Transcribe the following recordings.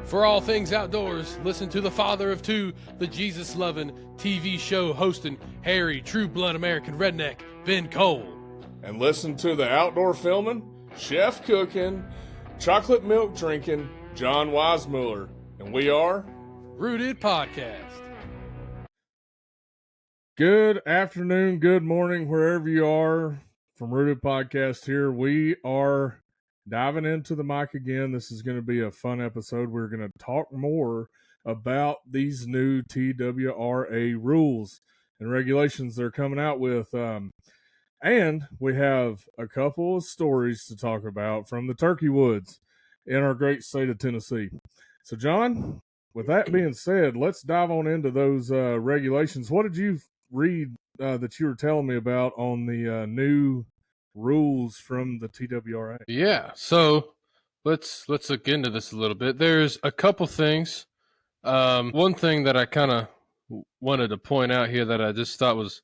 For all things outdoors, listen to the father of two, the Jesus-loving TV show hosting hairy, true-blood American redneck, Ben Cole. And listen to the outdoor filming, chef cooking, chocolate milk drinking, John Weissmuller. And we are Rooted Podcast. Good afternoon, good morning, wherever you are. From Rooted Podcast here, we are diving into the mic again. This is going to be a fun episode. We're going to talk more about these new TWRA rules and regulations they're coming out with. And we have a couple of stories to talk about from the turkey woods in our great state of Tennessee. So, John, with that being said, let's dive on into those regulations. What did you read that you were telling me about on the new rules from the TWRA? Yeah, so let's look into this a little bit. There's a couple things. One thing that I kind of wanted to point out here that I just thought was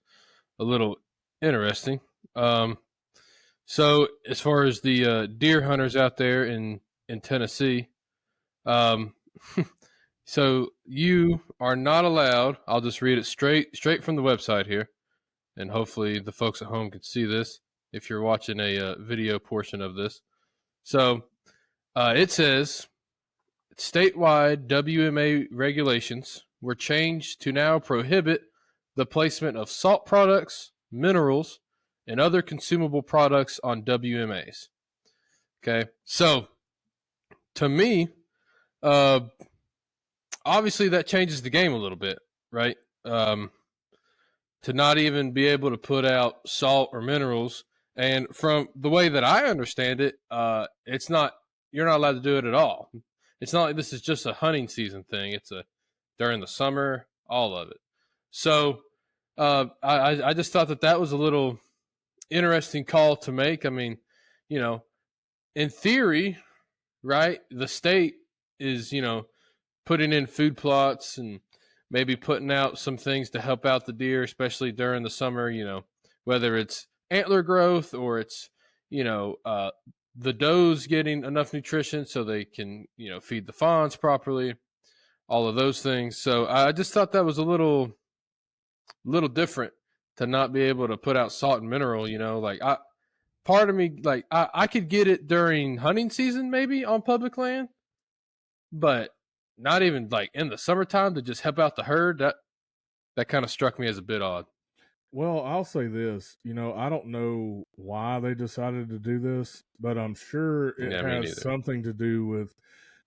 a little interesting. So as far as the deer hunters out there in Tennessee, so you are not allowed. I'll just read it straight from the website here, and hopefully the folks at home can see this if you're watching a video portion of this. So it says statewide WMA regulations were changed to now prohibit the placement of salt products, minerals, and other consumable products on WMAs. Okay, so to me, obviously that changes the game a little bit, right? To not even be able to put out salt or minerals, and from the way that I understand it, it's not, you're not allowed to do it at all. It's not like this is just a hunting season thing. It's during the summer, all of it. So I just thought that was a little interesting call to make. I mean, you know, in theory, right, the state is, putting in food plots and maybe putting out some things to help out the deer, especially during the summer, whether it's antler growth or it's, the does getting enough nutrition so they can, feed the fawns properly, all of those things. So I just thought that was a little different to not be able to put out salt and mineral, part of me, I could get it during hunting season, maybe on public land, but not even like in the summertime to just help out the herd. That kind of struck me as a bit odd. Well, I'll say this, I don't know why they decided to do this, but I'm sure it has something to do with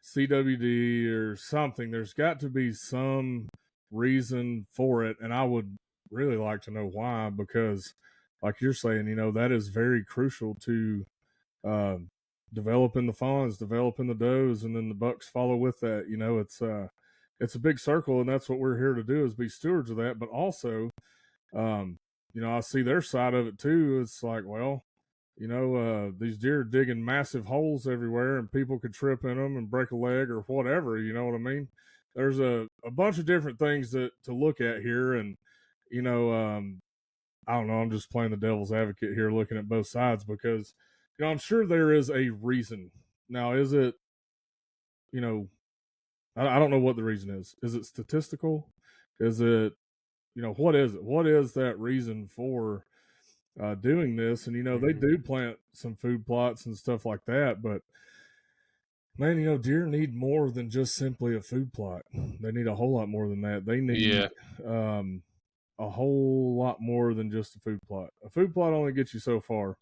CWD or something. There's got to be some reason for it, and I would really like to know why, because like you're saying, that is very crucial to developing the fawns, developing the does, and then the bucks follow with that. It's a big circle, and that's what we're here to do, is be stewards of that, but also I see their side of it too. It's like, well, these deer are digging massive holes everywhere, and people could trip in them and break a leg or whatever. You know what I mean? There's a bunch of different things to look at here, and I don't know. I'm just playing the devil's advocate here, looking at both sides, because I'm sure there is a reason. Now, is it? I don't know what the reason is. Is it statistical? Is it? What is it? What is that reason for doing this? And, they do plant some food plots and stuff like that, but man, deer need more than just simply a food plot. They need a whole lot more than that. They need a whole lot more than just a food plot. A food plot only gets you so far.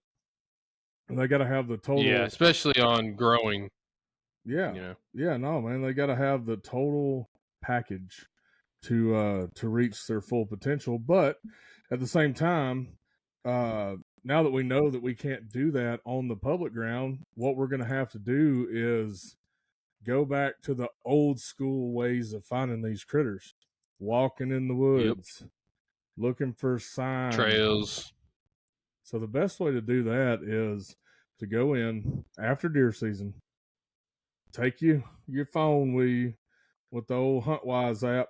And they got to have the total. Yeah, especially on growing. Yeah. Yeah, no, man, they got to have the total package to reach their full potential. But at the same time, now that we know that we can't do that on the public ground, what we're going to have to do is go back to the old school ways of finding these critters, walking in the woods, looking for signs, trails. So the best way to do that is to go in after deer season, take your phone with the old HuntWise app,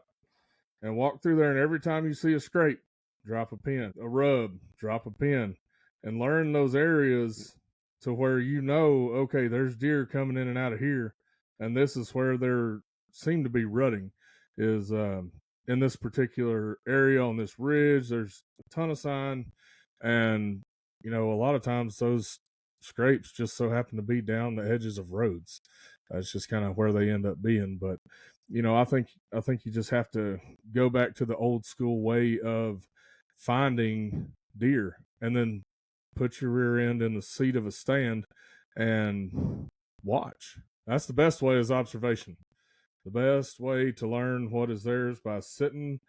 and walk through there, and every time you see a scrape, drop a pin, a rub, drop a pin, and learn those areas to where okay, there's deer coming in and out of here, and this is where they're seem to be rutting is in this particular area on this ridge. There's a ton of sign, and a lot of times those scrapes just so happen to be down the edges of roads. That's just kind of where they end up being. But I think you just have to go back to the old school way of finding deer, and then put your rear end in the seat of a stand and watch. That's the best way, is observation. The best way to learn what is there is by sitting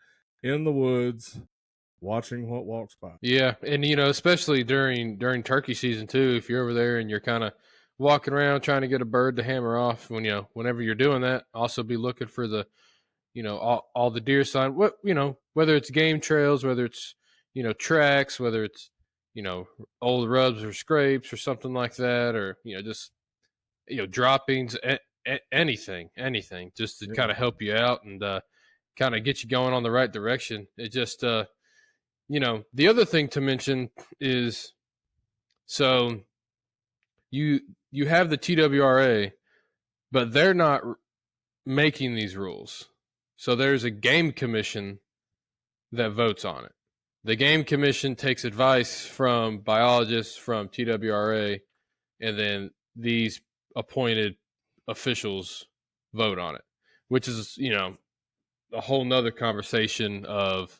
in the woods watching what walks by. Yeah, and especially during turkey season too, if you're over there and you're kind of walking around trying to get a bird to hammer off, whenever you're doing that, also be looking for the all the deer sign. What whether it's game trails, whether it's tracks, whether it's old rubs or scrapes or something like that, or just droppings, anything just to kind of help you out and kind of get you going on the right direction. It just the other thing to mention is, so you have the TWRA, but they're not making these rules. So there's a game commission that votes on it. The game commission takes advice from biologists from TWRA, and then these appointed officials vote on it, which is, a whole nother conversation of,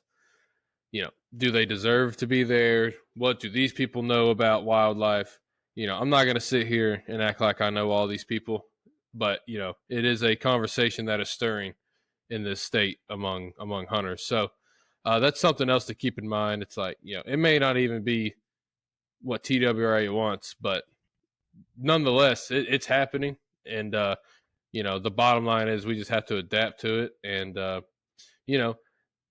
do they deserve to be there? What do these people know about wildlife? I'm not going to sit here and act like I know all these people, but, it is a conversation that is stirring in this state among hunters. So that's something else to keep in mind. It's like, it may not even be what TWRA wants, but nonetheless, it's happening. And, the bottom line is we just have to adapt to it. And,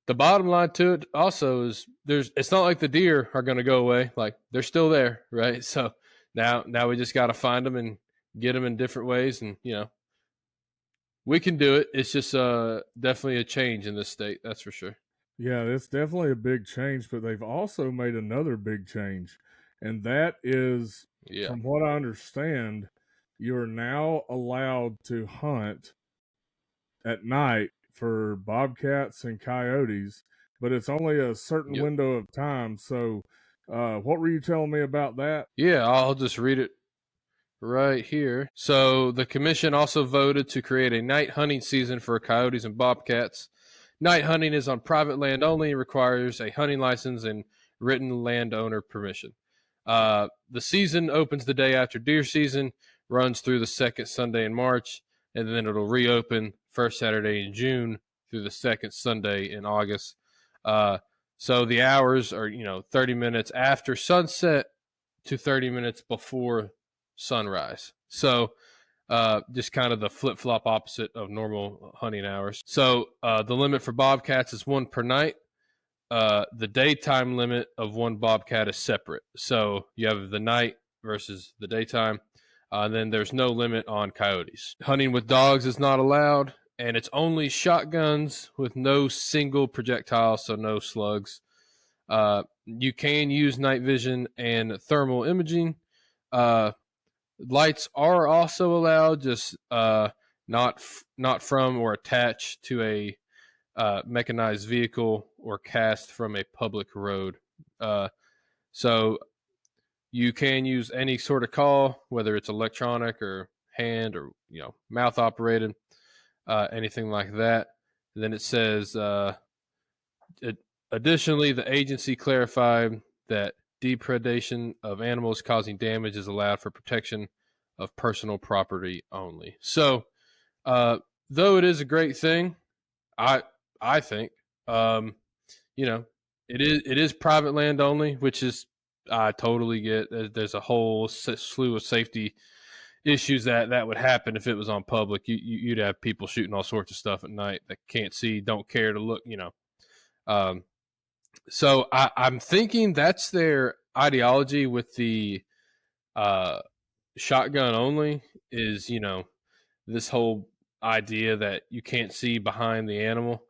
the bottom line to it also is it's not like the deer are going to go away. Like, they're still there, right? So now we just got to find them and get them in different ways. And, we can do it. It's just definitely a change in this state. That's for sure. Yeah, it's definitely a big change, but they've also made another big change. And that is, from what I understand, you're now allowed to hunt at night for bobcats and coyotes, but it's only a certain window of time. So what were you telling me about that? Yeah, I'll just read it right here. So the commission also voted to create a night hunting season for coyotes and bobcats. Night hunting is on private land only and requires a hunting license and written landowner permission. The season opens the day after deer season, runs through the second Sunday in March, and then it'll reopen first Saturday in June through the second Sunday in August. So the hours are, 30 minutes after sunset to 30 minutes before sunrise. So just kind of the flip-flop opposite of normal hunting hours. So the limit for bobcats is 1 per night. The daytime limit of 1 bobcat is separate. So you have the night versus the daytime. Then there's no limit on coyotes. Hunting with dogs is not allowed, and it's only shotguns with no single projectile, so no slugs. You can use night vision and thermal imaging. Lights are also allowed, just not from or attached to a mechanized vehicle or cast from a public road. So you can use any sort of call, whether it's electronic or hand or mouth operated, anything like that. And then it says, additionally, the agency clarified that depredation of animals causing damage is allowed for protection of personal property only. So, though it is a great thing, I think, it is private land only, which is, I totally get. There's a whole slew of safety issues that would happen if it was on public. You'd have people shooting all sorts of stuff at night that can't see, don't care to look, So I'm thinking that's their ideology with the shotgun only is, this whole idea that you can't see behind the animal,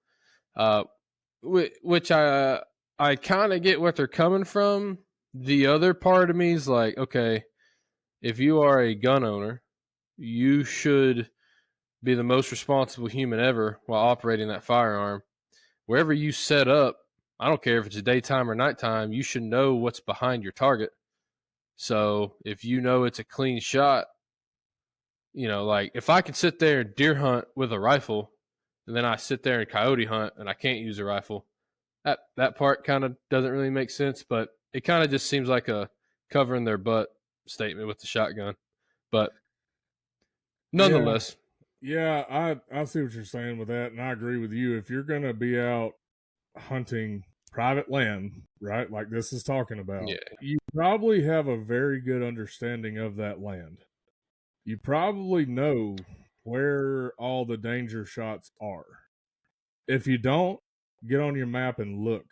which I kind of get what they're coming from. The other part of me is like, okay, if you are a gun owner, you should be the most responsible human ever while operating that firearm. Wherever you set up, I don't care if it's daytime or nighttime, you should know what's behind your target. So if you know it's a clean shot, like if I can sit there and deer hunt with a rifle, and then I sit there and coyote hunt and I can't use a rifle, that part kind of doesn't really make sense, but it kind of just seems like a covering their butt statement with the shotgun. But nonetheless, yeah, I see what you're saying with that, and I agree with you. If you're gonna be out hunting private land, right, like this is talking about, you probably have a very good understanding of that land. You probably know where all the danger shots are. If you don't, get on your map and look.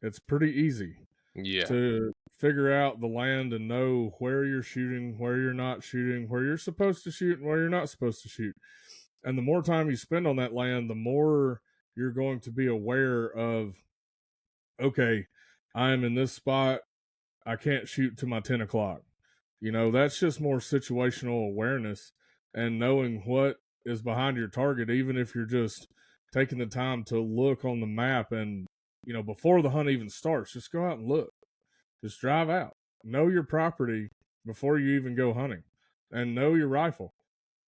It's pretty easy to figure out the land and know where you're shooting, where you're not shooting, where you're supposed to shoot, and where you're not supposed to shoot. And the more time you spend on that land, the more you're going to be aware of, okay, I'm in this spot. I can't shoot to my 10 o'clock. That's just more situational awareness and knowing what is behind your target, even if you're just taking the time to look on the map and, before the hunt even starts, just go out and look. Just drive out. Know your property before you even go hunting and know your rifle.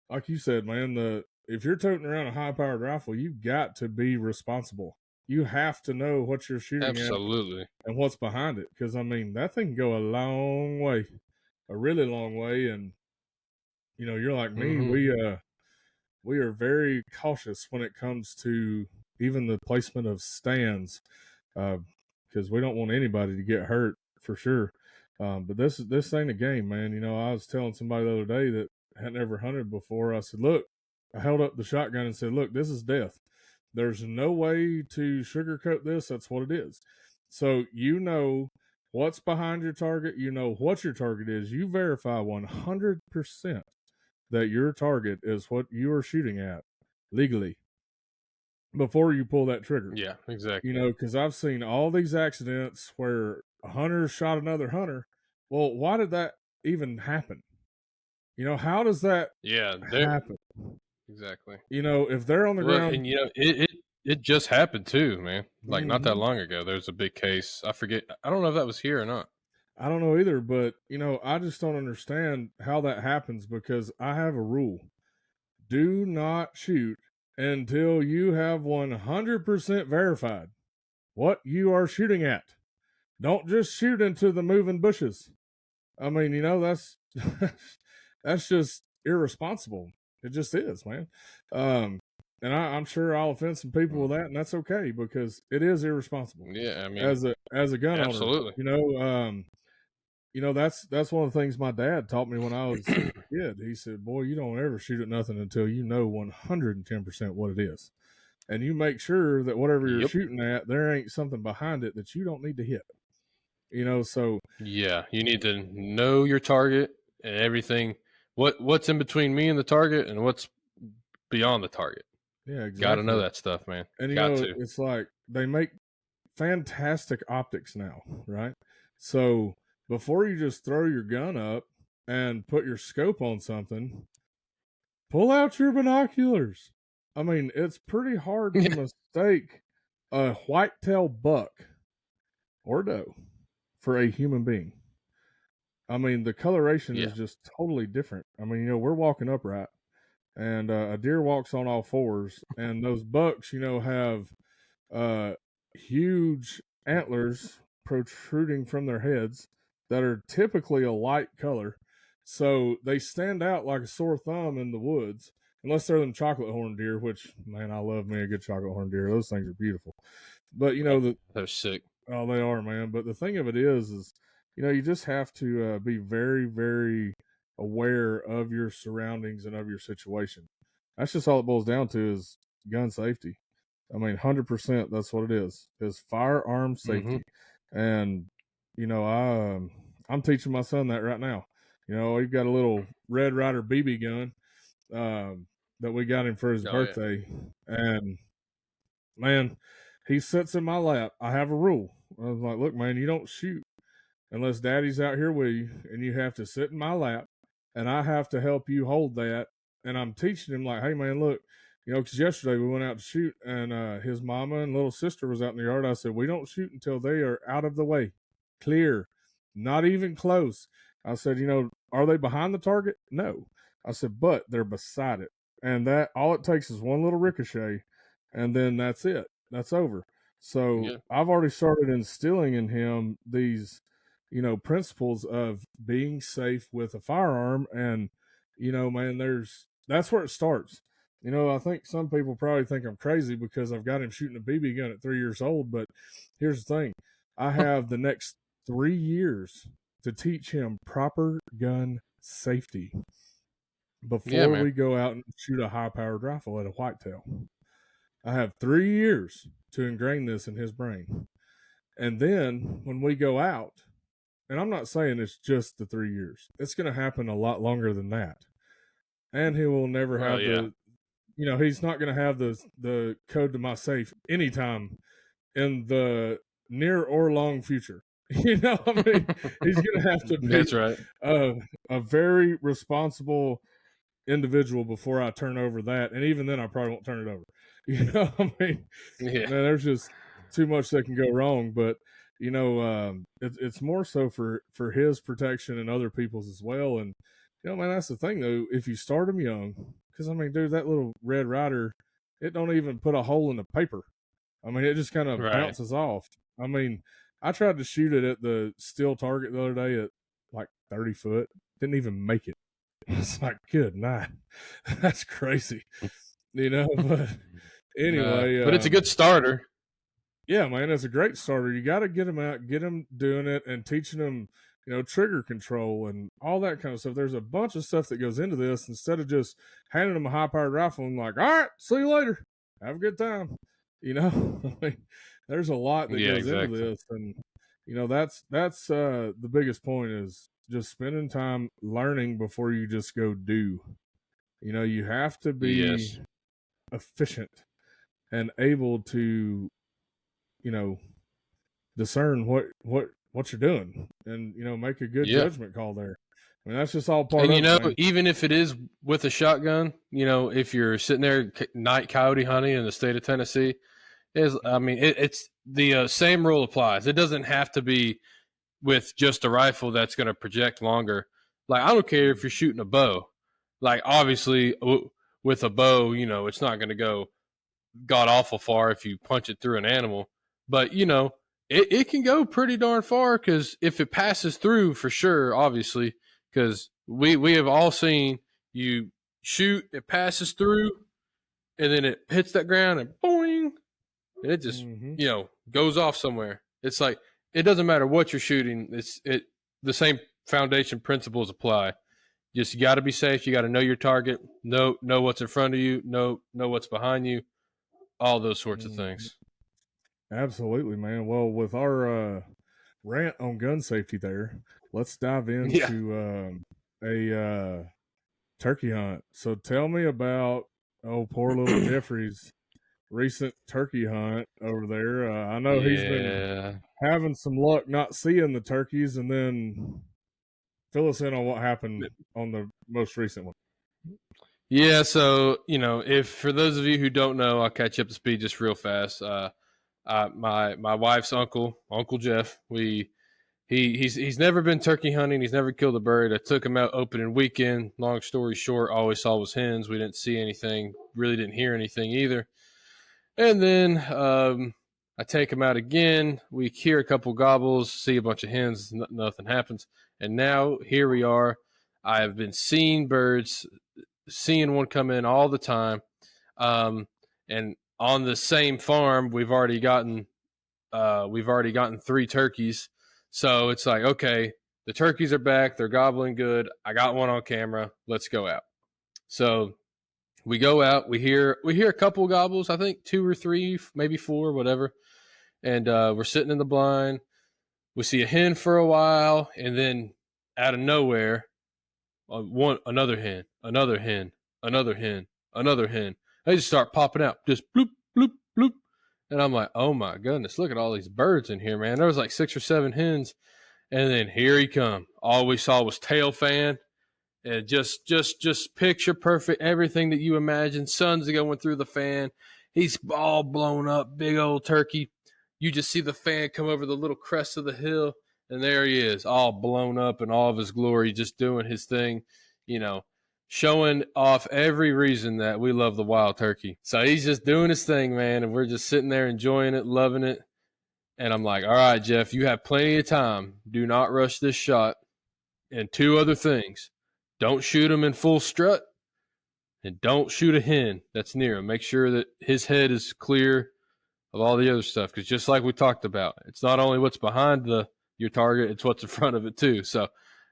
Like you said, man, if you're toting around a high-powered rifle, you've got to be responsible. You have to know what you're shooting absolutely, at and what's behind it. Because, that thing can go a long way, a really long way. And, you're like me, we are very cautious when it comes to even the placement of stands because we don't want anybody to get hurt for sure. But this ain't a game, man. I was telling somebody the other day that had never hunted before. I said, look, I held up the shotgun and said, look, this is death. There's no way to sugarcoat this. That's what it is. So what's behind your target. You know what your target is. You verify 100% that your target is what you are shooting at legally before you pull that trigger. Yeah, exactly. Because I've seen all these accidents where a hunter shot another hunter. Well, why did that even happen? How does that happen? Exactly. If they're on the ground. And, it just happened too, man. Like not that long ago, there was a big case. I forget. I don't know if that was here or not. I don't know either, but, I just don't understand how that happens because I have a rule. Do not shoot until you have 100% verified what you are shooting at. Don't just shoot into the moving bushes. That's that's just irresponsible. It just is, man. And I'm sure I'll offend some people with that, and that's okay because it is irresponsible. Yeah, as a gun absolutely. owner, that's one of the things my dad taught me when I was a kid. He said, "Boy, you don't ever shoot at nothing until you know 110% what it is, and you make sure that whatever you're shooting at, there ain't something behind it that you don't need to hit." So yeah, you need to know your target and everything. What's in between me and the target, and what's beyond the target. Yeah, exactly. Got to know that stuff, man. And it's like they make fantastic optics now, right? So before you just throw your gun up and put your scope on something, pull out your binoculars. It's pretty hard to mistake a whitetail buck or doe for a human being. The coloration is just totally different. We're walking upright, and a deer walks on all fours, and those bucks, have huge antlers protruding from their heads that are typically a light color. So they stand out like a sore thumb in the woods, unless they're them chocolate horn deer, which, man, I love me a good chocolate horn deer. Those things are beautiful. But, they're sick. Oh, they are, man. But the thing of it is, you just have to be very, very aware of your surroundings and of your situation. That's just all it boils down to is gun safety. 100%. That's what it is firearm safety. And, I'm teaching my son that right now. We've got a little Red Ryder BB gun that we got him for his birthday. Yeah. And, man, he sits in my lap. I have a rule. I was like, look, man, you don't shoot unless daddy's out here with you, and you have to sit in my lap, and I have to help you hold that and I'm teaching him like, hey man, look, because yesterday we went out to shoot, and his mama and little sister was out in the yard. I said, we don't shoot until they are out of the way, clear, not even close. I said, are they behind the target? No. I said, but they're beside it, and that all it takes is one little ricochet, and then that's it. That's over. So I've already started instilling in him these, principles of being safe with a firearm, and man, that's where it starts. I think some people probably think I'm crazy because I've got him shooting a BB gun at 3 years old, but here's the thing. I have the next 3 years to teach him proper gun safety before we go out and shoot a high-powered rifle at a whitetail. I have 3 years to ingrain this in his brain. And then when we go out, and I'm not saying it's just the 3 years. It's going to happen a lot longer than that. And he will never have he's not going to have the code to my safe anytime in the near or long future. He's going to have to be That's right. a very responsible individual before I turn over that. And even then, I probably won't turn it over. Man, there's just too much that can go wrong. But, it's more so for his protection and other people's as well. And, man, that's the thing, though. If you start them young, because, dude, that little Red Ryder, it don't even put a hole in the paper. It just kind of bounces off. I tried to shoot it at the steel target the other day at like 30 foot. Didn't even make it. It's like, good night. That's crazy. But anyway. But it's a good starter. Yeah, man, it's a great starter. You got to get them out, get them doing it, and teaching them, trigger control and all that kind of stuff. There's a bunch of stuff that goes into this instead of just handing them a high-powered rifle and like, all right, see you later. Have a good time. There's a lot that goes into this, and that's the biggest point is just spending time learning before you just go do. You have to be efficient and able to discern what you're doing and make a good judgment call there. That's just all part of it. Even if it is with a shotgun, if you're sitting there night coyote hunting in the state of Tennessee, it's the same rule applies. It doesn't have to be with just a rifle that's going to project longer. Like, I don't care if you're shooting a bow. Like, obviously, with a bow, it's not going to go god awful far if you punch it through an animal. But, it can go pretty darn far because if it passes through, for sure, obviously, because we have all seen you shoot, it passes through, and then it hits that ground and boing, and it just, goes off somewhere. It's like, it doesn't matter what you're shooting. The same foundation principles apply. You got to be safe. You got to know your target, know what's in front of you, know what's behind you, all those sorts of things. Absolutely, man. Well, with our rant on gun safety there, let's dive into a turkey hunt. So tell me about poor little Jeffrey's recent turkey hunt over there. I know he's been having some luck not seeing the turkeys, and then fill us in on what happened on the most recent one. Yeah, so if for those of you who don't know, I'll catch you up to speed just real fast. My wife's uncle Jeff, he's never been turkey hunting. He's never killed a bird. I took him out opening weekend. Long story short, all we saw was hens. We didn't see anything. Really didn't hear anything either. And then I take him out again. We hear a couple gobbles, see a bunch of hens. Nothing happens. And now here we are. I have been seeing birds, seeing one come in all the time. And on the same farm, we've already gotten 3 turkeys. So it's like, okay, the turkeys are back. They're gobbling good. I got one on camera. Let's go out. So we go out. We hear a couple gobbles. I think 2 or 3, maybe 4, whatever. And we're sitting in the blind. We see a hen for a while, and then out of nowhere, another hen. They just start popping out, just bloop, bloop, bloop. And I'm like, oh my goodness, look at all these birds in here, man. There was like 6 or 7 hens. And then here he come. All we saw was tail fan. and just picture perfect everything that you imagine. Sun's going through the fan. He's all blown up, big old turkey. You just see the fan come over the little crest of the hill, and there he is, all blown up in all of his glory, just doing his thing, showing off every reason that we love the wild turkey. So he's just doing his thing, man, and we're just sitting there enjoying it, loving it. And I'm like, all right, Jeff, you have plenty of time. Do not rush this shot. And 2 other things. Don't shoot him in full strut, and don't shoot a hen that's near him. Make sure that his head is clear of all the other stuff, because just like we talked about, it's not only what's behind your target, it's what's in front of it too. So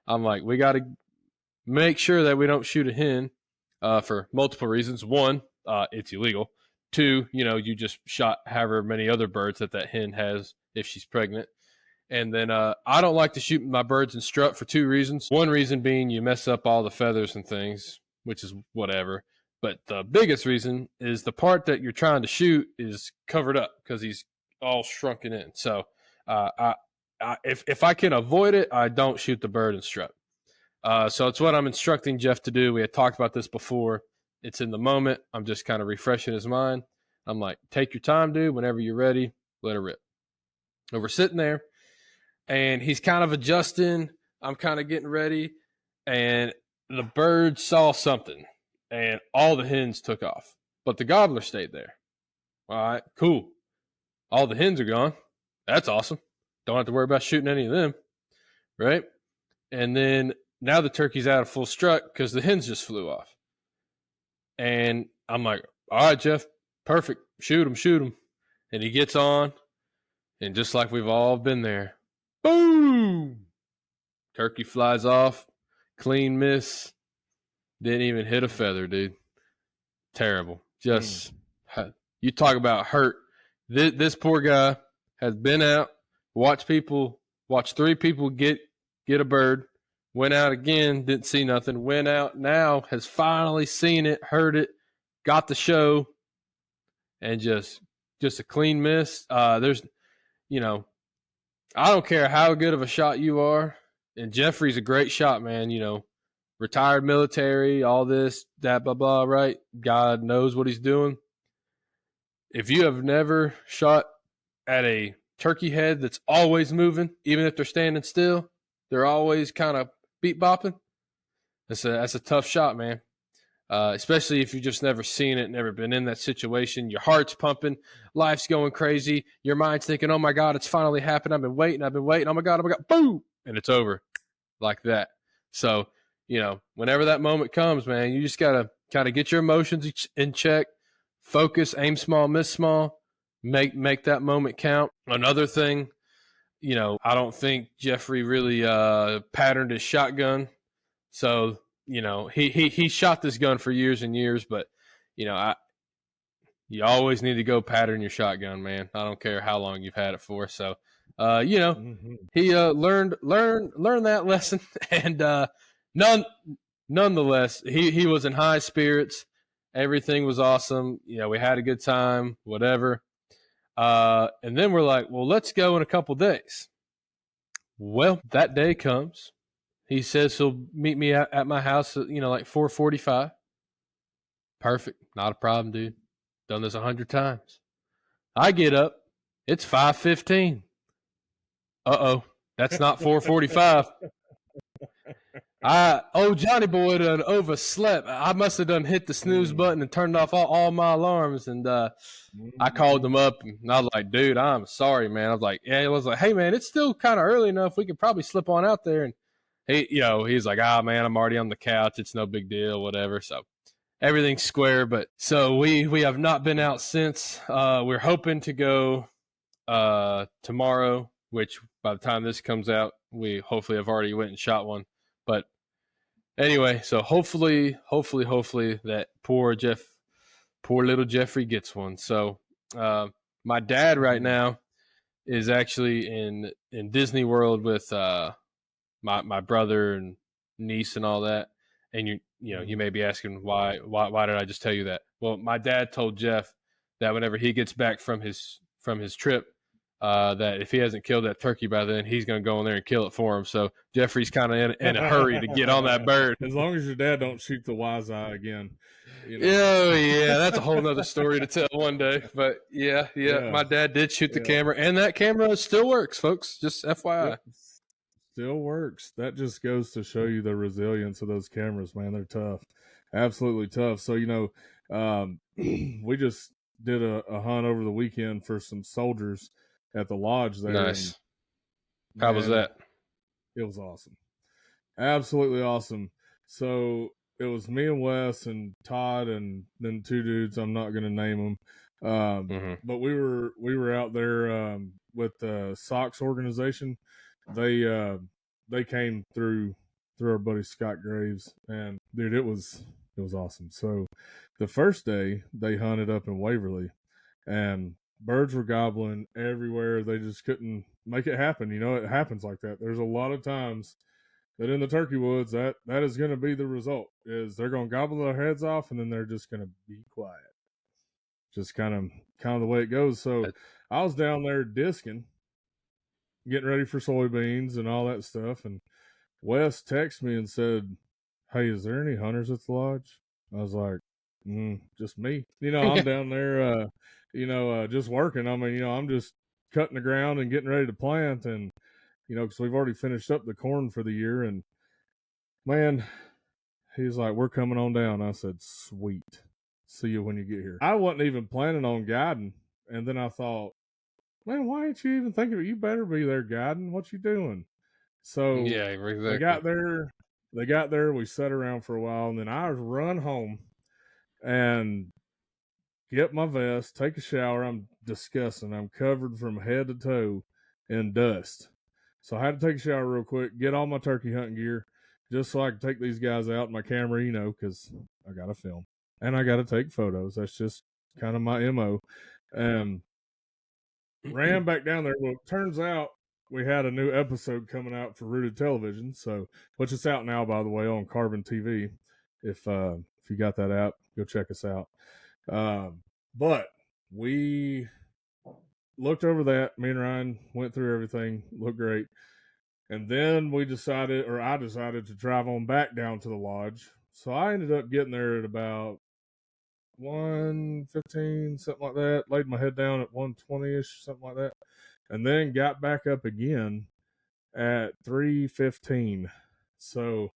I'm like, we got to make sure that we don't shoot a hen for multiple reasons. 1, it's illegal. 2, you just shot however many other birds that hen has if she's pregnant. And then I don't like to shoot my birds in strut for 2 reasons. 1 reason being you mess up all the feathers and things, which is whatever. But the biggest reason is the part that you're trying to shoot is covered up because he's all shrunken in. So if I can avoid it, I don't shoot the bird in strut. So it's what I'm instructing Jeff to do. We had talked about this before. It's in the moment. I'm just kind of refreshing his mind. I'm like, take your time, dude. Whenever you're ready, let it rip. And we're sitting there, and he's kind of adjusting. I'm kind of getting ready, and the bird saw something, and all the hens took off. But the gobbler stayed there. All right, cool. All the hens are gone. That's awesome. Don't have to worry about shooting any of them, right? And then now the turkey's out of full strut because the hens just flew off. And I'm like, all right, Jeff, perfect. Shoot him. And he gets on, and just like we've all been there, boom! Turkey flies off, clean miss. Didn't even hit a feather, dude. Terrible. Just, you talk about hurt. This poor guy has been out, watched 3 people get a bird, went out again, didn't see nothing, went out now, has finally seen it, heard it, got the show, and just a clean miss. There's, I don't care how good of a shot you are, and Jeffrey's a great shot, man, retired military, all this, that, blah, blah, right? God knows what he's doing. If you have never shot at a turkey head that's always moving, even if they're standing still, they're always kind of beat bopping. That's a tough shot, man. Especially if you've just never seen it, never been in that situation. Your heart's pumping, life's going crazy. Your mind's thinking, oh my God, it's finally happened. I've been waiting. Oh my God, boom. And it's over like that. So, whenever that moment comes, man, you just got to kind of get your emotions in check, focus, aim small, miss small, make that moment count. Another thing, I don't think Jeffrey really patterned his shotgun. So, he shot this gun for years and years, but, you always need to go pattern your shotgun, man. I don't care how long you've had it for. So, he learned that lesson, and nonetheless, he was in high spirits. Everything was awesome. We had a good time, whatever. And then we're like, well, let's go in a couple days. Well, that day comes. He says he'll meet me at my house at, like 4:45. Perfect. Not a problem, dude. Done this 100 times. I get up. It's 5:15. Uh-oh. That's not 4:45. Johnny boy done overslept. I must have done hit the snooze button and turned off all my alarms. And I called him up, and I was like, dude, I'm sorry, man. I was like, hey, man, it's still kind of early enough. We could probably slip on out there. And he's like, man, I'm already on the couch. It's no big deal, whatever. So everything's square. But so we have not been out since. We're hoping to go tomorrow, which by the time this comes out, we hopefully have already went and shot one. But anyway, so hopefully that poor little Jeffrey gets one. So my dad right now is actually in Disney World with my brother and niece and all that. And you may be asking why did I just tell you that? Well, my dad told Jeff that whenever he gets back from his trip, that if he hasn't killed that turkey by then, he's going to go in there and kill it for him. So Jeffrey's kind of in a hurry to get on that bird. As long as your dad don't shoot the wise eye again. Oh, yeah, that's a whole nother story to tell one day. But yeah, my dad did shoot the camera, and that camera still works, folks. Just FYI. Still works. That just goes to show you the resilience of those cameras, man. They're tough. Absolutely tough. So, we just did a hunt over the weekend for some soldiers at the lodge there. Nice. How was that? It was awesome. Absolutely awesome. So it was me and Wes and Todd and then two dudes. I'm not going to name them. But we were out there with the SOX organization. They came through our buddy Scott Graves, and dude, it was awesome. So the first day they hunted up in Waverly, and birds were gobbling everywhere. They just couldn't make it happen. It happens like that. There's a lot of times that in the turkey woods, that is going to be the result, is they're going to gobble their heads off, and then they're just going to be quiet. Just kind of the way it goes. So I was down there disking, getting ready for soybeans and all that stuff, and Wes texted me and said, "Hey, is there any hunters at the lodge?" I was like, just me. I'm down there, just working. I mean, I'm just cutting the ground and getting ready to plant, and because we've already finished up the corn for the year. And man, he's like, "We're coming on down." I said, "Sweet. See you when you get here." I wasn't even planning on guiding, and then I thought, man, why ain't you even thinking of it? You better be there guiding. What you doing? So yeah, exactly. They got there. We sat around for a while, and then I run home and get my vest, take a shower. I'm disgusting. I'm covered from head to toe in dust. So I had to take a shower real quick, get all my turkey hunting gear, just so I could take these guys out. My camera, because I got to film and I got to take photos. That's just kind of my MO. Ran back down there. Well, it turns out we had a new episode coming out for Rooted Television, which is out now, by the way, on Carbon TV. If you got that app, go check us out. But we looked over that. Me and Ryan went through everything. Looked great. And then I decided to drive on back down to the lodge. So I ended up getting there at about 1:15, something like that. Laid my head down at 1:20ish, something like that. And then got back up again at 3:15. So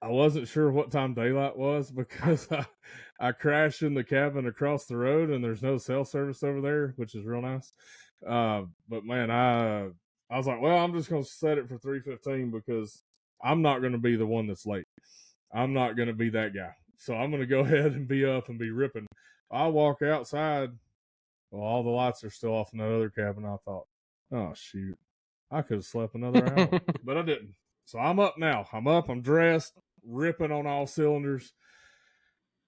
I wasn't sure what time daylight was because I crashed in the cabin across the road, and there's no cell service over there, which is real nice. But man, I was like, well, I'm just going to set it for 3:15 because I'm not going to be the one that's late. I'm not going to be that guy. So I'm going to go ahead and be up and be ripping. I walk outside. Well, all the lights are still off in that other cabin. I thought, oh, shoot. I could have slept another hour, but I didn't. So I'm up now. I'm dressed, ripping on all cylinders.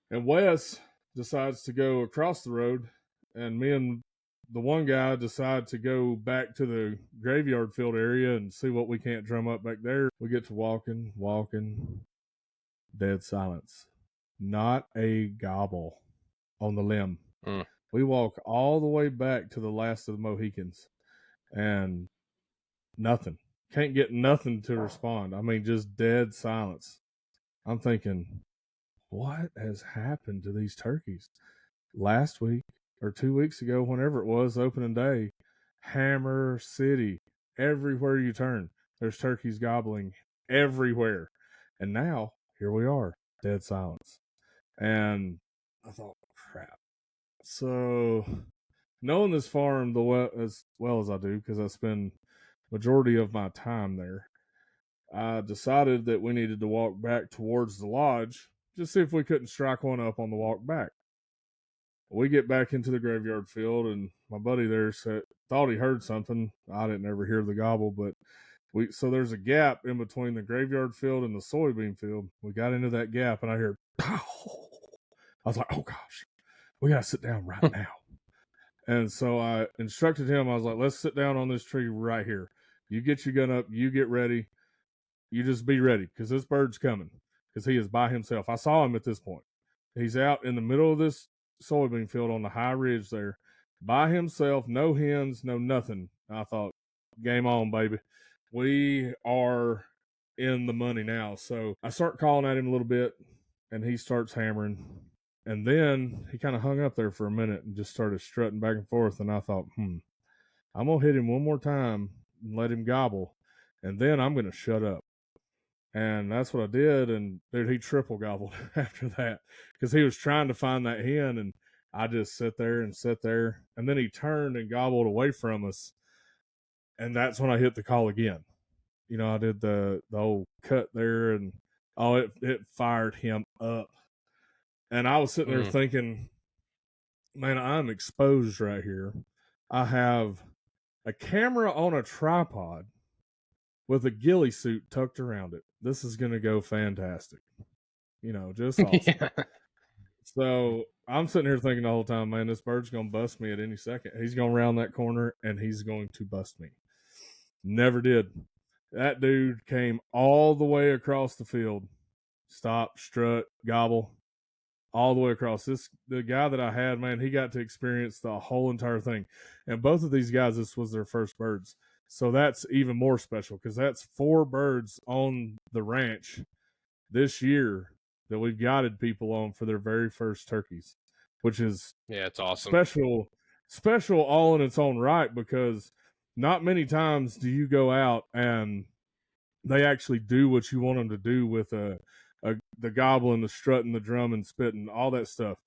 And Wes decides to go across the road, and me and the one guy decide to go back to the graveyard field area and see what we can't drum up back there. We get to walking, dead silence. Not a gobble on the limb. We walk all the way back to the last of the Mohicans, and nothing. Can't get nothing to respond. I mean, just dead silence. I'm thinking, what has happened to these turkeys? Last week or 2 weeks ago, whenever it was opening day, Hammer City, everywhere you turn, there's turkeys gobbling everywhere. And now, here we are, dead silence. And I thought, crap. So, knowing this farm as well as I do, because I spend majority of my time there, I decided that we needed to walk back towards the lodge, just see if we couldn't strike one up on the walk back. We get back into the graveyard field, and my buddy there thought he heard something. I didn't ever hear the gobble, but so there's a gap in between the graveyard field and the soybean field. We got into that gap, and I hear, pow! I was like, oh gosh, we got to sit down right now. And so I instructed him. I was like, let's sit down on this tree right here. You get your gun up. You get ready. You just be ready because this bird's coming because he is by himself. I saw him at this point. He's out in the middle of this soybean field on the high ridge there by himself, no hens, no nothing. I thought, game on, baby. We are in the money now. So I start calling at him a little bit, and he starts hammering. And then he kind of hung up there for a minute and just started strutting back and forth. And I thought, I'm going to hit him one more time and let him gobble. And then I'm going to shut up. And that's what I did. And dude, he triple gobbled after that because he was trying to find that hen. And I just sit there. And then he turned and gobbled away from us. And that's when I hit the call again. You know, I did the old cut there, and it fired him up. And I was sitting there thinking, man, I'm exposed right here. I have a camera on a tripod with a ghillie suit tucked around it. This is going to go fantastic. You know, just awesome. Yeah. So I'm sitting here thinking the whole time, man, this bird's going to bust me at any second. He's going to round that corner, and he's going to bust me. Never did. That dude came all the way across the field. Stop, strut, gobble, all the way across. The guy that I had, man, he got to experience the whole entire thing. And both of these guys, this was their first birds. So that's even more special because that's 4 birds on the ranch this year that we've guided people on for their very first turkeys, which is it's awesome. Special all in its own right, because not many times do you go out and they actually do what you want them to do with the gobbling, the strutting, the drumming, spitting, all that stuff.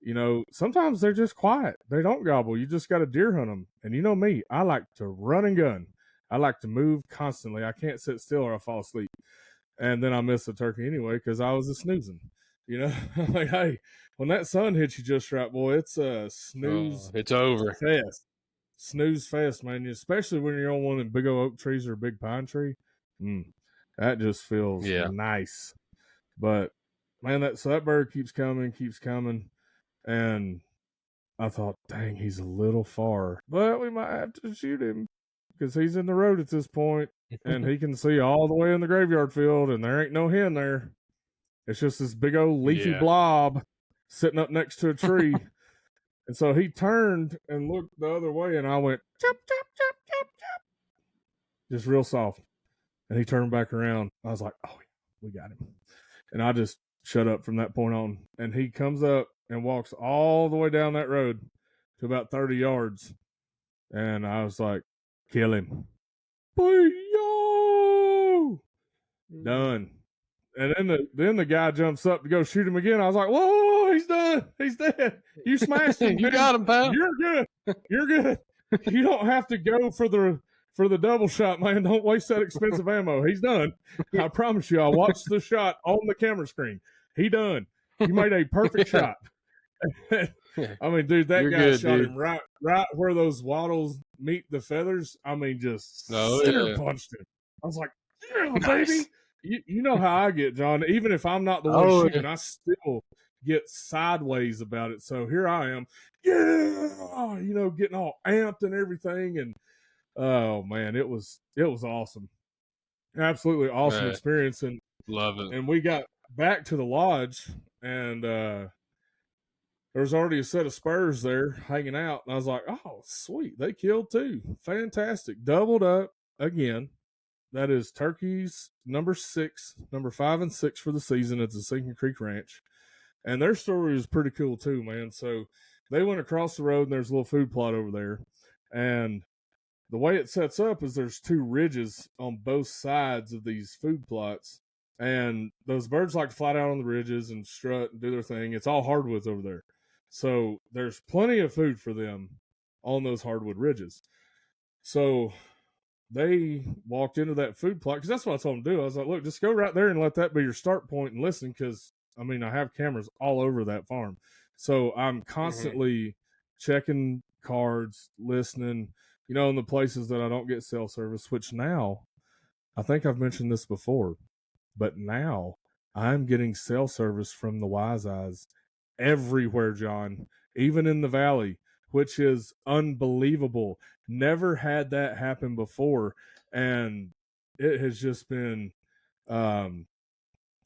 You know, sometimes they're just quiet. They don't gobble. You just got to deer hunt them. And you know me, I like to run and gun. I like to move constantly. I can't sit still or I fall asleep. And then I miss the turkey anyway because I was a snoozing. You know, I'm like, hey, when that sun hits you just right, boy, it's a snooze. It's over. Fest. Snooze fest, man. Especially when you're on one of the big old oak trees or a big pine tree. That just feels nice. But man, that bird keeps coming. And I thought, dang, he's a little far. But we might have to shoot him because he's in the road at this point, and he can see all the way in the graveyard field, and there ain't no hen there. It's just this big old leafy blob sitting up next to a tree. And so he turned and looked the other way, and I went, chop, chop, chop, chop, chop. Just real soft. And he turned back around. I was like, oh, we got him. And I just shut up from that point on. And he comes up and walks all the way down that road to about 30 yards. And I was like, kill him. Booyah! Done. And then the guy jumps up to go shoot him again. I was like, whoa, he's done. He's dead. You smashed him. You got him, pal. You're good. You're good. You don't have to go for the double shot, man. Don't waste that expensive ammo. He's done. I promise you, I watched the shot on the camera screen. He done. You made a perfect shot. I mean, dude, that guy shot him right where those wattles meet the feathers. I mean, just center punched him. I was like, yeah, baby. You know how I get, John. Even if I'm not the one shooting, I still get sideways about it. So here I am, getting all amped and everything. And oh man, it was awesome. Absolutely awesome experience. And love it. And we got back to the lodge, and there was already a set of spurs there hanging out. And I was like, oh, sweet. They killed too. Fantastic. Doubled up again. That is turkeys number 6, number 5 and 6 for the season at the Sinking Creek Ranch. And their story is pretty cool too, man. So they went across the road and there's a little food plot over there. And the way it sets up is there's 2 ridges on both sides of these food plots. And those birds like to fly down on the ridges and strut and do their thing. It's all hardwoods over there. So there's plenty of food for them on those hardwood ridges. So they walked into that food plot because that's what I told them to do. I was like, look, just go right there and let that be your start point and listen, because, I mean, I have cameras all over that farm. So I'm constantly checking cards, listening, in the places that I don't get cell service, which now, I think I've mentioned this before, but now I'm getting cell service from the Wise Eyes everywhere, John, even in the valley, which is unbelievable. Never had that happen before, and it has just been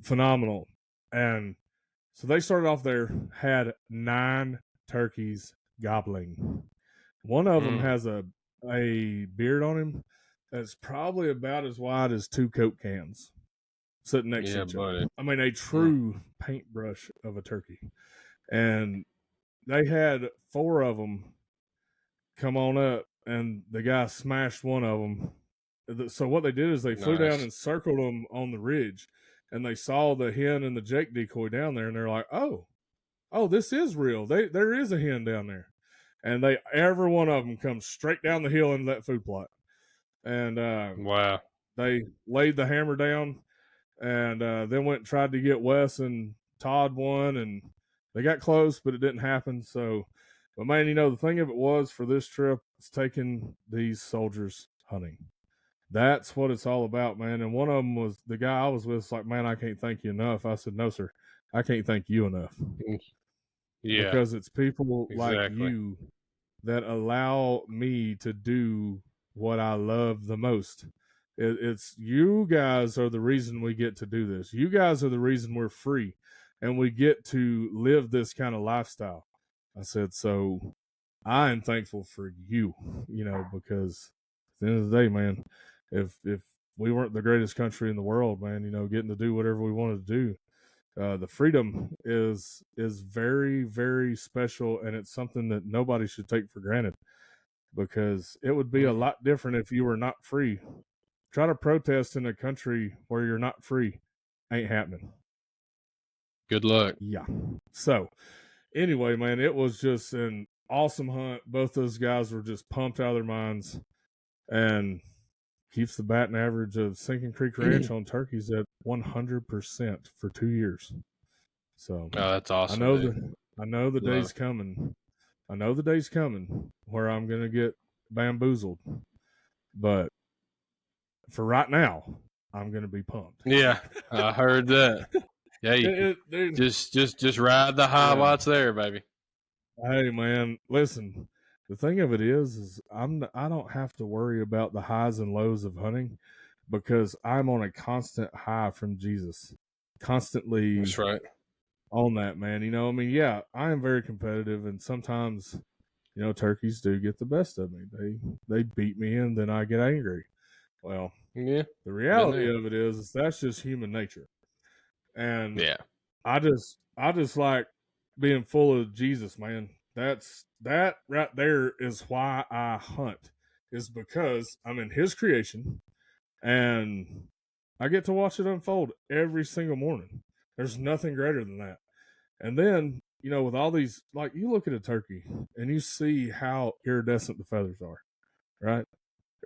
phenomenal. And so they started off there, had 9 turkeys gobbling. One of them has a beard on him that's probably about as wide as 2 Coke cans sitting next to each other. I mean, a true paintbrush of a turkey. And they had 4 of them come on up, and the guy smashed one of them. So what they did is they flew down and circled them on the ridge, and they saw the hen and the Jake decoy down there, and they're like, oh, this is real. There is a hen down there. And every one of them comes straight down the hill into that food plot. And wow, they laid the hammer down, and then went and tried to get Wes and Todd one, and they got close, but it didn't happen. So, but man, the thing of it was for this trip, it's taking these soldiers hunting. That's what it's all about, man. And one of them was the guy I was with. Was like, man, I can't thank you enough. I said, no, sir, I can't thank you enough. Yeah, because it's people like you that allow me to do what I love the most. It's you guys are the reason we get to do this. You guys are the reason we're free and we get to live this kind of lifestyle. I said, so I am thankful for you, because at the end of the day, man, if we weren't the greatest country in the world, man, getting to do whatever we wanted to do, the freedom is very, very special, and it's something that nobody should take for granted, because it would be a lot different if you were not free. Try to protest in a country where you're not free. Ain't happening. Good luck. Yeah. So anyway, man, it was just an awesome hunt. Both those guys were just pumped out of their minds, and keeps the batting average of Sinking Creek Ranch on turkeys at 100% for 2 years. So that's awesome. I know the day's coming. I know the day's coming where I'm gonna get bamboozled, but for right now, I'm gonna be pumped. Yeah, I heard that. Yeah, just ride the highlights there, baby. Hey, man, listen. The thing of it is I don't have to worry about the highs and lows of hunting, because I'm on a constant high from Jesus, constantly. That's right. On that, man. Yeah, I am very competitive, and sometimes, turkeys do get the best of me. They beat me, and then I get angry. Well, yeah. The reality of it is that's just human nature, and yeah, I just like being full of Jesus, man. That right there is why I hunt, is because I'm in His creation, and I get to watch it unfold every single morning. There's nothing greater than that. And then, with all these, like, you look at a turkey and you see how iridescent the feathers are, right?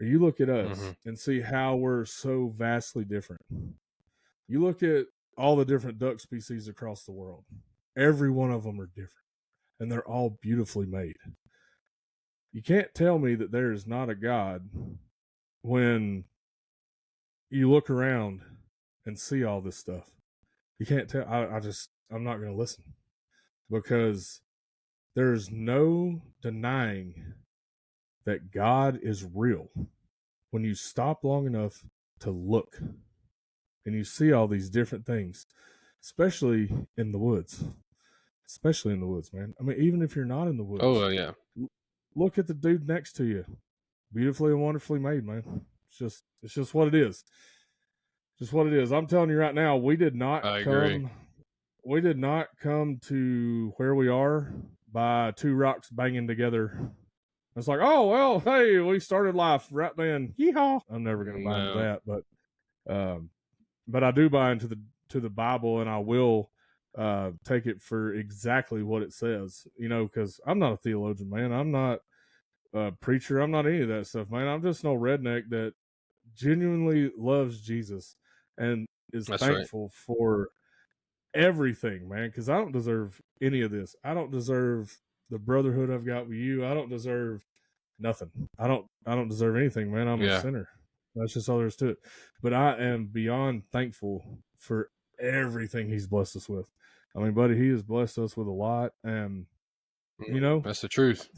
Or you look at us and see how we're so vastly different. You look at all the different duck species across the world. Every one of them are different, and they're all beautifully made. You can't tell me that there is not a God when you look around and see all this stuff. You can't tell. I'm not going to listen, because there's no denying that God is real when you stop long enough to look and you see all these different things, especially in the woods. Especially in the woods, man. I mean, even if you're not in the woods. Oh, yeah. Look at the dude next to you. Beautifully and wonderfully made, man. It's just what it is. Just what it is. I'm telling you right now, we did not come to where we are by 2 rocks banging together. It's like, oh, well, hey, we started life right then. Yeehaw. I'm never going to buy into that, but I do buy into the Bible, and I will take it for exactly what it says, because I'm not a theologian, man. I'm not a preacher. I'm not any of that stuff, man. I'm just no redneck that genuinely loves Jesus and is thankful for everything, man, because I don't deserve any of this. I don't deserve the brotherhood I've got with you. I don't deserve nothing. I don't deserve anything, man. I'm a sinner. That's just all there is to it. But I am beyond thankful for everything He's blessed us with. I mean, buddy, He has blessed us with a lot, and that's the truth.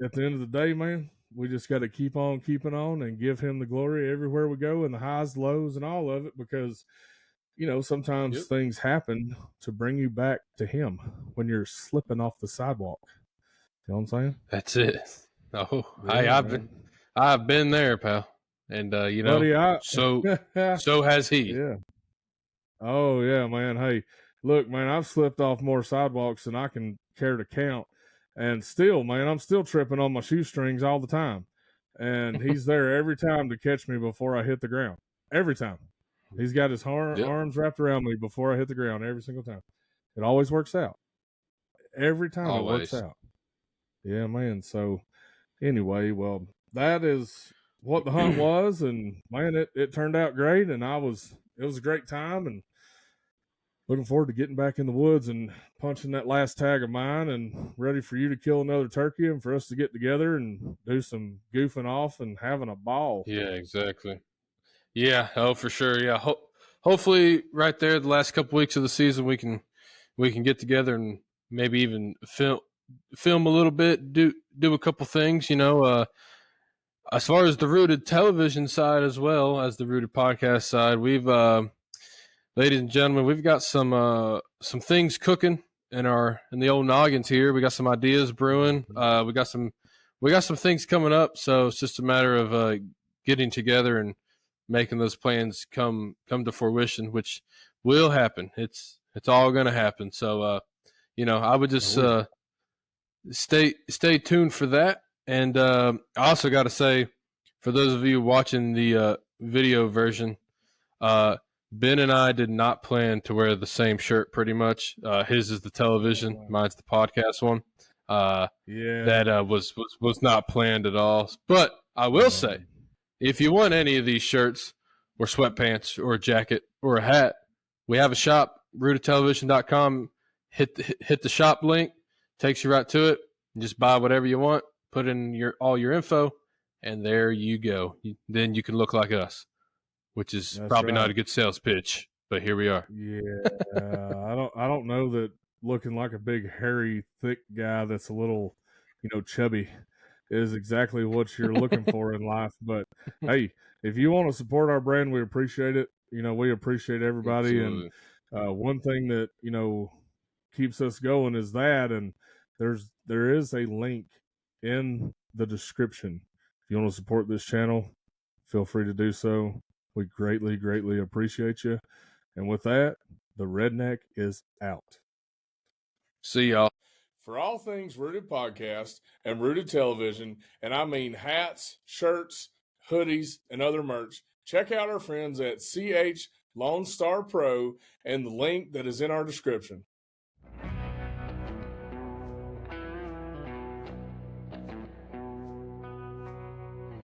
At the end of the day, man, we just got to keep on keeping on and give Him the glory everywhere we go, and the highs, lows, and all of it, because sometimes things happen to bring you back to Him when you're slipping off the sidewalk. You know what I'm saying? That's it. Oh, Yeah, I've been there, pal, and buddy, so has he. yeah. Oh yeah, man. Hey, look, man, I've slipped off more sidewalks than I can care to count, and still, man, I'm still tripping on my shoestrings all the time. And he's there every time to catch me before I hit the ground. Every time, he's got his Yep, arms wrapped around me before I hit the ground. Every single time, it always works out. Every time it works always. out. Yeah, man. So anyway, well, that is what the hunt was, and man, it turned out great, and it was a great time, and looking forward to getting back in the woods and punching that last tag of mine, and ready for you to kill another turkey and for us to get together and do some goofing off and having a ball. Yeah, exactly. Yeah, oh for sure. Yeah, hopefully right there the last couple weeks of the season we can get together and maybe even film a little bit, do a couple things, as far as the Rooted television side as well as the Rooted podcast side, we've ladies and gentlemen, we've got some things cooking in the old noggins here. We got some ideas brewing. We got some things coming up. So it's just a matter of getting together and making those plans come to fruition, which will happen. It's all going to happen. So I would just stay tuned for that. And I also got to say, for those of you watching the video version, Ben and I did not plan to wear the same shirt. Pretty much, his is the television, mine's the podcast one. That was not planned at all. But I will say, if you want any of these shirts or sweatpants or a jacket or a hat, we have a shop, rootedtelevision.com. Hit the shop link, takes you right to it. You just buy whatever you want, put in all your info, and there you go. Then you can look like us, which is probably not a good sales pitch, but here we are. Yeah, I don't know that looking like a big hairy thick guy that's a little chubby is exactly what you're looking for in life. But hey, if you want to support our brand, we appreciate it. We appreciate everybody. Absolutely. And one thing that keeps us going is that, and there is a link in the description. If you want to support this channel, feel free to do so. We greatly, greatly appreciate you. And with that, the redneck is out. See y'all. For all things Rooted Podcast and Rooted Television, and I mean hats, shirts, hoodies, and other merch, check out our friends at CH Lone Star Pro and the link that is in our description.